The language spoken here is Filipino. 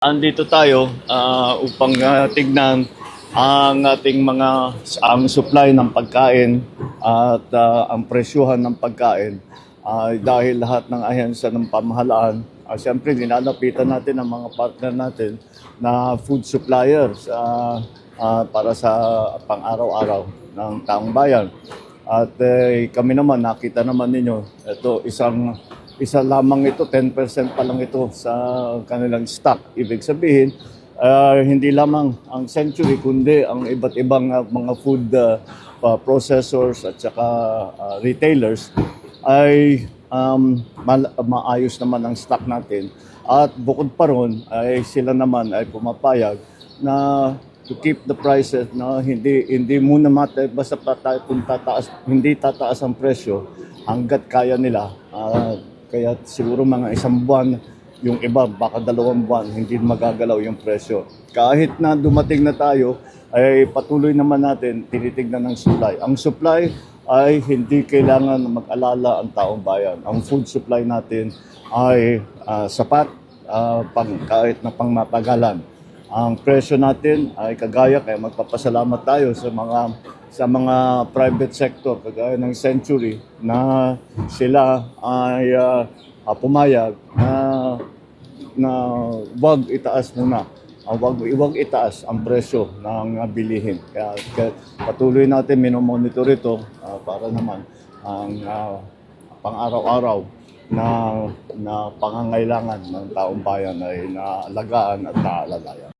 Andito tayo upang tignan ang ating ang supply ng pagkain at ang presyuhan ng pagkain. Dahil lahat ng ahensya ng pamahalaan, siyempre nilalapitan natin ang mga partner natin na food suppliers para sa pang-araw-araw ng taong bayan. At kami naman, nakita naman ninyo, ito isa lamang ito, 10% pa lang ito sa kanilang stock. Ibig sabihin, hindi lamang ang Century, kundi ang iba't ibang mga food processors at saka retailers ay maayos naman ang stock natin. At bukod pa ron, ay sila naman ay pumapayag na to keep the prices, no, hindi muna basta kung hindi tataas ang presyo hangga't kaya nila. Kaya siguro mga isang buwan, yung iba baka 2 buwan, hindi magagalaw yung presyo. Kahit na dumating na tayo, ay patuloy naman natin tinitignan ng supply. Ang supply ay hindi kailangan mag-alala ang taong bayan. Ang food supply natin ay sapat kahit na pangmatagalan. Ang presyo natin ay kagaya, kaya magpapasalamat tayo sa mga private sector kagaya ng Century na sila ay pumayag na wag itaas muna. Wag itaas ang presyo ng bilihin. Kaya patuloy natin minomonitor ito para naman ang pang-araw-araw na pangangailangan ng taong bayan ay naalagaan at naalalayan.